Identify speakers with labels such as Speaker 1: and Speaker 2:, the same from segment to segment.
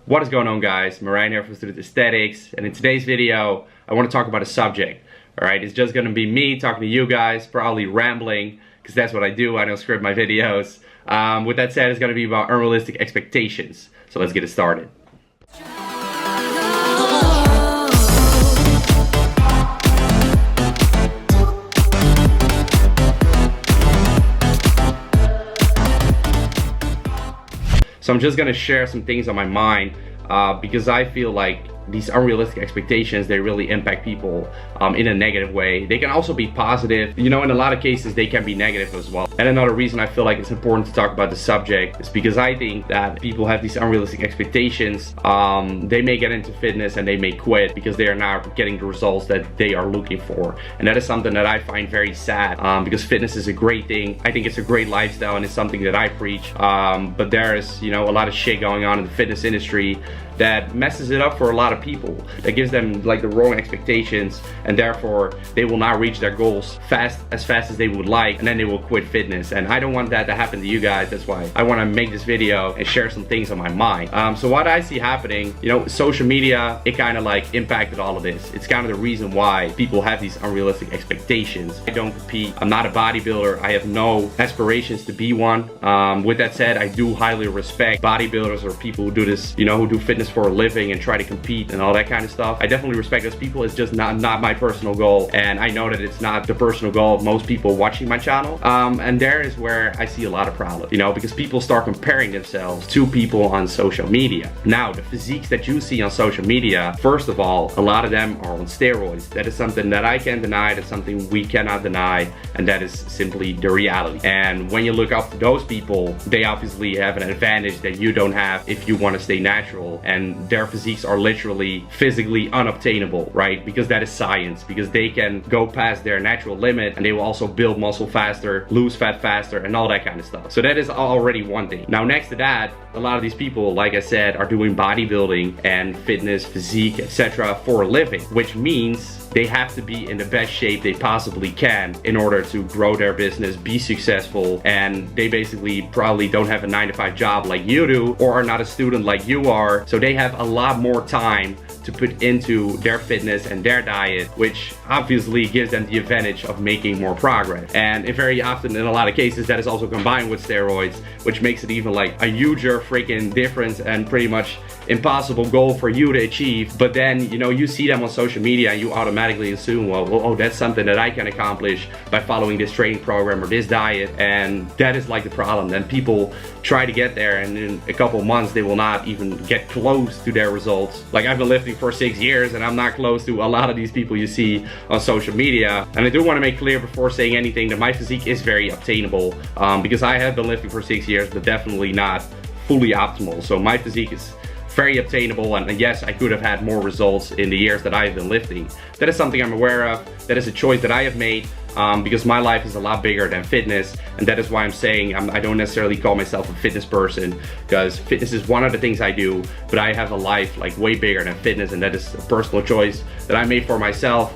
Speaker 1: What is going on, guys? Marijn here from Student Aesthetics, and in today's video I want to talk about a subject. Alright, it's just gonna be me talking to you guys, probably rambling, because that's what I do. I don't script my videos. With that said, it's gonna be about unrealistic expectations. So let's get it started. So I'm just gonna share some things on my mind because I feel like these unrealistic expectations, they really impact people in a negative way. They can also be positive. You know, in a lot of cases, they can be negative as well. And another reason I feel like it's important to talk about the subject is because I think that people have these unrealistic expectations. They may get into fitness and they may quit because they are not getting the results that they are looking for. And that is something that I find very sad because fitness is a great thing. I think it's a great lifestyle and it's something that I preach. But there is, you know, a lot of shit going on in the fitness industry that messes it up for a lot of people, that gives them like the wrong expectations, and therefore they will not reach their goals as fast as they would like, and then they will quit fitness. And I don't want that to happen to you guys. That's why I want to make this video and share some things on my mind. So what I see happening, you know, social media, it kind of like impacted all of this. It's kind of the reason why people have these unrealistic expectations. I don't compete. I'm not a bodybuilder. I have no aspirations to be one. With that said, I do highly respect bodybuilders or people who do this, you know, who do fitness for a living and try to compete and all that kind of stuff. I definitely respect those people. It's just not my personal goal, and I know that it's not the personal goal of most people watching my channel. And there is where I see a lot of problems, you know, because people start comparing themselves to people on social media. Now, the physiques that you see on social media, first of all, a lot of them are on steroids. That is something that I can't deny. That's something we cannot deny, and that is simply the reality. And when you look up to those people, they obviously have an advantage that you don't have if you want to stay natural, and their physiques are literally physically unobtainable, right? Because that is science, because they can go past their natural limit and they will also build muscle faster, lose fat faster, and all that kind of stuff. So that is already one thing. Now, next to that, a lot of these people, like I said, are doing bodybuilding and fitness, physique, etc. for a living, which means they have to be in the best shape they possibly can in order to grow their business, be successful, and they basically probably don't have a 9-to-5 job like you do, or are not a student like you are. So they have a lot more time to put into their fitness and their diet, which obviously gives them the advantage of making more progress. And very often, in a lot of cases, that is also combined with steroids, which makes it even like a huger freaking difference and pretty much impossible goal for you to achieve. But then, you know, you see them on social media and you automatically assume, well, oh, that's something that I can accomplish by following this training program or this diet. And that is like the problem. Then people try to get there, and in a couple months they will not even get close to their results. Like, I've been lifting for 6 years and I'm not close to a lot of these people you see on social media. And I do want to make clear before saying anything that my physique is very obtainable, because I have been lifting for 6 years, but definitely not fully optimal. So my physique is very obtainable, and yes, I could have had more results in the years that I've been lifting. That is something I'm aware of. That is a choice that I have made, because my life is a lot bigger than fitness, and that is why I'm saying I don't necessarily call myself a fitness person, because fitness is one of the things I do, but I have a life like way bigger than fitness, and that is a personal choice that I made for myself,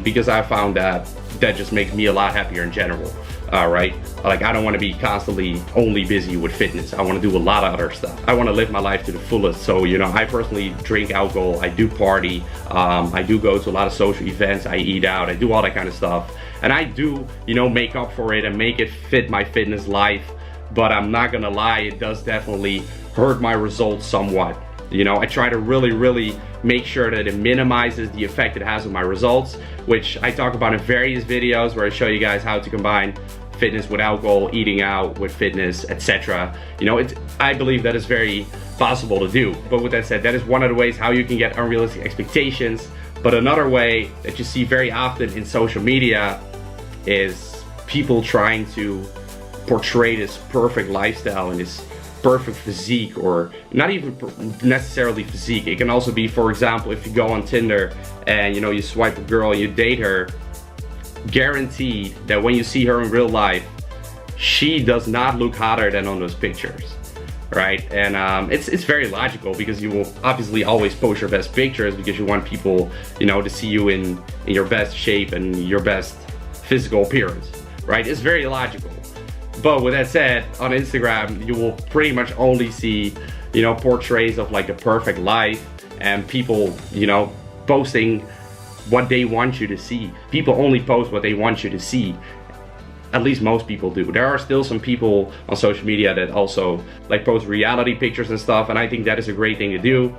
Speaker 1: because I found that just makes me a lot happier in general. Right? Like, I don't want to be constantly only busy with fitness. I want to do a lot of other stuff. I want to live my life to the fullest. So, you know, I personally drink alcohol, I do party, I do go to a lot of social events, I eat out, I do all that kind of stuff. And I do, you know, make up for it and make it fit my fitness life. But I'm not gonna lie, it does definitely hurt my results somewhat. You know, I try to really make sure that it minimizes the effect it has on my results, which I talk about in various videos where I show you guys how to combine fitness with alcohol, eating out with fitness, etc. You know, I believe that is very possible to do. But with that said, that is one of the ways how you can get unrealistic expectations. But another way that you see very often in social media is people trying to portray this perfect lifestyle and this perfect physique, or not even necessarily physique. It can also be, for example, if you go on Tinder and, you know, you swipe a girl and you date her, guaranteed that when you see her in real life, she does not look hotter than on those pictures, right? And it's very logical, because you will obviously always post your best pictures because you want people, you know, to see you in your best shape and your best physical appearance, right? It's very logical. But with that said, on Instagram, you will pretty much only see you know, portraits of like the perfect life, and people, you know, posting what they want you to see. People only post what they want you to see. At least most people do. There are still some people on social media that also like post reality pictures and stuff, and I think that is a great thing to do.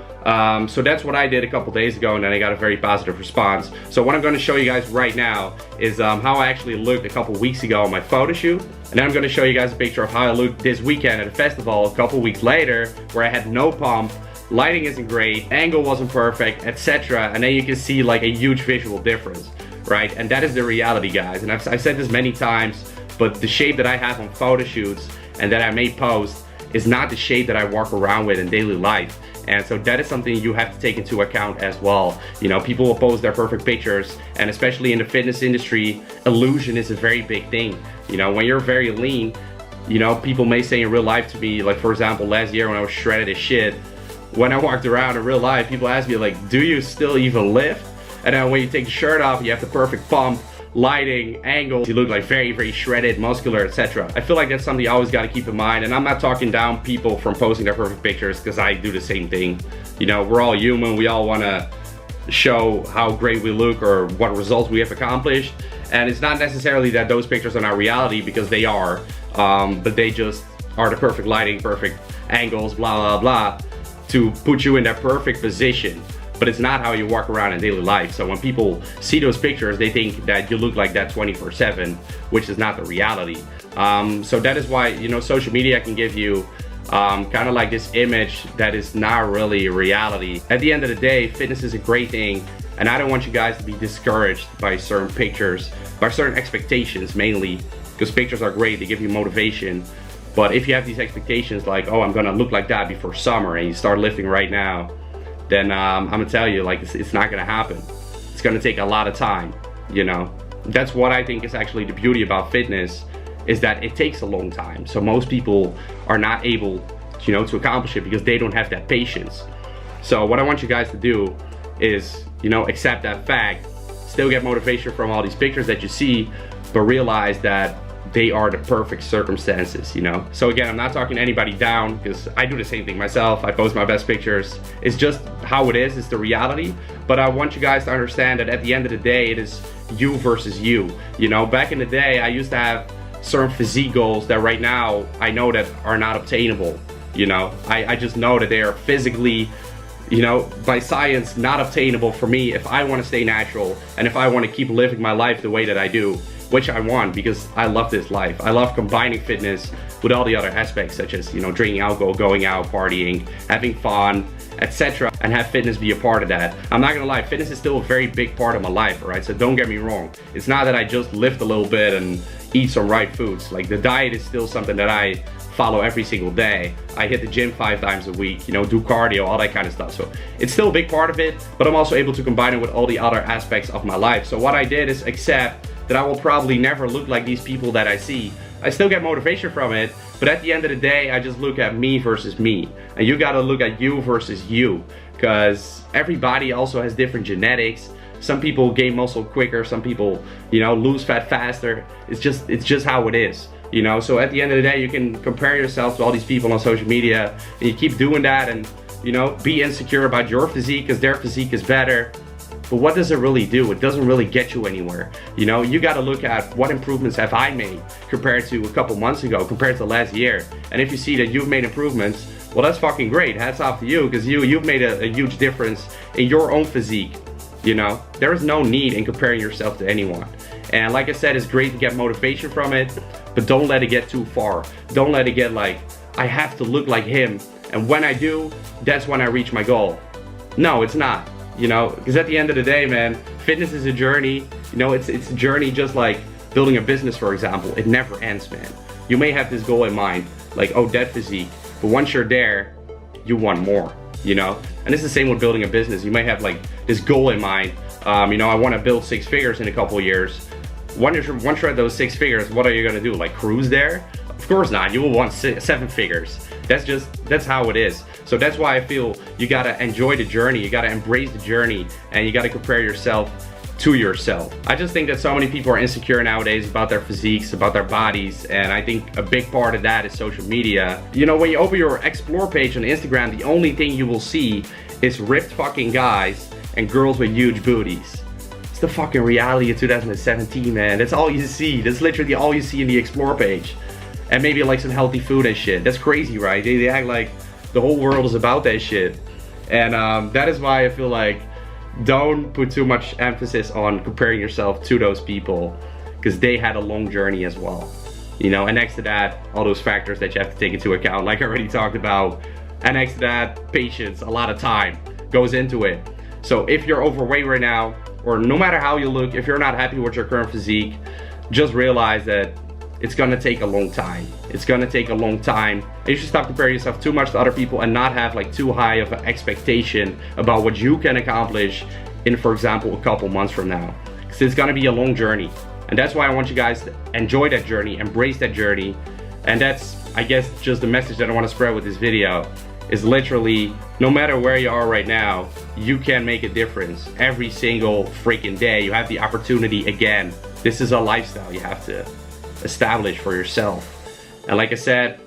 Speaker 1: So that's what I did a couple days ago, and then I got a very positive response. So what I'm going to show you guys right now is how I actually looked a couple weeks ago on my photo shoot, and then I'm going to show you guys a picture of how I looked this weekend at a festival a couple weeks later, where I had no pump, lighting isn't great, angle wasn't perfect, etc. And then you can see like a huge visual difference, right? And that is the reality, guys. And I've said this many times, but the shape that I have on photo shoots and that I may post is not the shape that I walk around with in daily life. And so that is something you have to take into account as well. You know, people will post their perfect pictures, and especially in the fitness industry, illusion is a very big thing. You know, when you're very lean, you know, people may say in real life to me, like for example, last year when I was shredded as shit, when I walked around in real life, people ask me like, do you still even lift? And then when you take the shirt off, you have the perfect pump, lighting, angles, you look like very, very shredded, muscular, etc. I feel like that's something you always got to keep in mind. And I'm not talking down people from posting their perfect pictures, because I do the same thing. You know, we're all human. We all want to show how great we look or what results we have accomplished. And it's not necessarily that those pictures are not reality, because they are, but they just are the perfect lighting, perfect angles, blah, blah, blah, to put you in that perfect position. But it's not how you walk around in daily life. So when people see those pictures, they think that you look like that 24/7, which is not the reality. So that is why, you know, social media can give you kind of like this image that is not really reality. At the end of the day, fitness is a great thing, and I don't want you guys to be discouraged by certain pictures, by certain expectations mainly, because pictures are great, they give you motivation. But if you have these expectations like, oh, I'm gonna look like that before summer, and you start lifting right now, then I'm gonna tell you, like, it's not gonna happen. It's gonna take a lot of time, you know. That's what I think is actually the beauty about fitness, is that it takes a long time. So most people are not able, you know, to accomplish it because they don't have that patience. So what I want you guys to do is, you know, accept that fact, still get motivation from all these pictures that you see, but realize that they are the perfect circumstances, you know. So again, I'm not talking anybody down, because I do the same thing myself. I post my best pictures. It's just how it is, it's the reality. But I want you guys to understand that at the end of the day, it is you versus you. You know, back in the day, I used to have certain physique goals that right now I know that are not obtainable. You know, I just know that they are physically, you know, by science, not obtainable for me if I want to stay natural and if I want to keep living my life the way that I do, which I want, because I love this life. I love combining fitness with all the other aspects, such as, you know, drinking alcohol, going out, partying, having fun, etc., and have fitness be a part of that. I'm not gonna lie, fitness is still a very big part of my life, all right? So don't get me wrong. It's not that I just lift a little bit and eat some right foods. Like, the diet is still something that I follow every single day. I hit the gym 5 times a week, you know, do cardio, all that kind of stuff. So it's still a big part of it, but I'm also able to combine it with all the other aspects of my life. So what I did is accept that I will probably never look like these people that I see. I still get motivation from it, but at the end of the day, I just look at me versus me. And you gotta look at you versus you, because everybody also has different genetics. Some people gain muscle quicker, some people, you know, lose fat faster. It's just how it is, you know. So at the end of the day, you can compare yourself to all these people on social media, and you keep doing that, and, you know, be insecure about your physique because their physique is better. But what does it really do? It doesn't really get you anywhere. You know, you gotta look at what improvements have I made compared to a couple months ago, compared to last year. And if you see that you've made improvements, well, that's fucking great. Hats off to you, because you've made a huge difference in your own physique. You know, there is no need in comparing yourself to anyone. And like I said, it's great to get motivation from it, but don't let it get too far. Don't let it get like, I have to look like him, and when I do, that's when I reach my goal. No, it's not. You know, because at the end of the day, man, fitness is a journey. You know, it's a journey just like building a business, for example. It never ends, man. You may have this goal in mind, like, oh, that physique. But once you're there, you want more, you know? And it's the same with building a business. You may have like this goal in mind. You know, I want to build 6 figures in a couple of years. Once you're at those 6 figures, what are you gonna do? Like, cruise there? Of course not. You will want 7 figures. That's how it is. So that's why I feel you gotta enjoy the journey, you gotta embrace the journey, and you gotta compare yourself to yourself. I just think that so many people are insecure nowadays about their physiques, about their bodies, and I think a big part of that is social media. You know, when you open your explore page on Instagram, the only thing you will see is ripped fucking guys and girls with huge booties. It's the fucking reality of 2017, man. That's all you see. That's literally all you see in the explore page. And maybe like some healthy food and shit. That's crazy, right? They act like the whole world is about that shit. And that is why I feel like don't put too much emphasis on comparing yourself to those people, because they had a long journey as well. You know, and next to that, all those factors that you have to take into account, like I already talked about. And next to that, patience, a lot of time goes into it. So if you're overweight right now, or no matter how you look, if you're not happy with your current physique, just realize that it's gonna take a long time. It's gonna take a long time. And you should stop comparing yourself too much to other people and not have like too high of an expectation about what you can accomplish in, for example, a couple months from now. Because it's gonna be a long journey. And that's why I want you guys to enjoy that journey, embrace that journey. And that's, I guess, just the message that I wanna spread with this video. Is literally, no matter where you are right now, you can make a difference. Every single freaking day, you have the opportunity again. This is a lifestyle you have to establish for yourself. And like I said,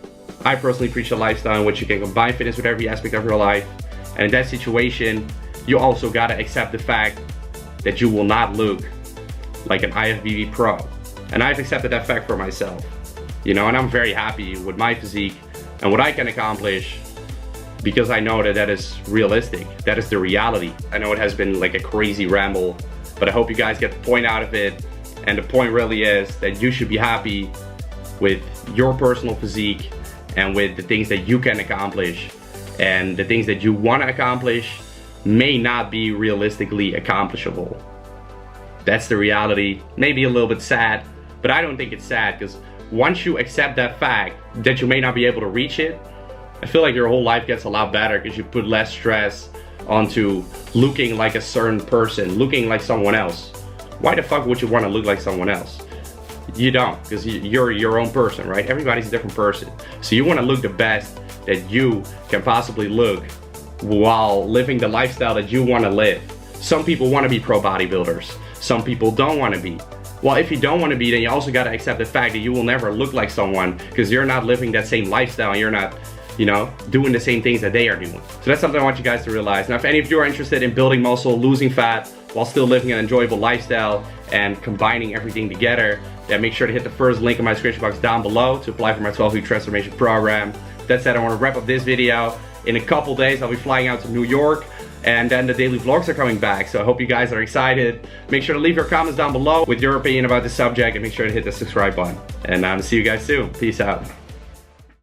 Speaker 1: I personally preach a lifestyle in which you can combine fitness with every aspect of your life. And in that situation, you also gotta accept the fact that you will not look like an IFBB pro. And I've accepted that fact for myself. You know, and I'm very happy with my physique and what I can accomplish, because I know that that is realistic. That is the reality. I know it has been like a crazy ramble, but I hope you guys get the point out of it. And the point really is that you should be happy with your personal physique and with the things that you can accomplish. And the things that you want to accomplish may not be realistically accomplishable. That's the reality. Maybe a little bit sad, but I don't think it's sad, because once you accept that fact that you may not be able to reach it, I feel like your whole life gets a lot better, because you put less stress onto looking like a certain person, looking like someone else. Why the fuck would you want to look like someone else? You don't, because you're your own person, right? Everybody's a different person. So you want to look the best that you can possibly look while living the lifestyle that you want to live. Some people want to be pro bodybuilders. Some people don't want to be. Well, if you don't want to be, then you also got to accept the fact that you will never look like someone, because you're not living that same lifestyle and you're not, you know, doing the same things that they are doing. So that's something I want you guys to realize. Now, if any of you are interested in building muscle, losing fat, while still living an enjoyable lifestyle and combining everything together, then make sure to hit the first link in my description box down below to apply for my 12-week transformation program. That said, I want to wrap up this video. In a couple days, I'll be flying out to New York, and then the daily vlogs are coming back. So I hope you guys are excited. Make sure to leave your comments down below with your opinion about the subject, and make sure to hit the subscribe button. And see you guys soon. Peace out.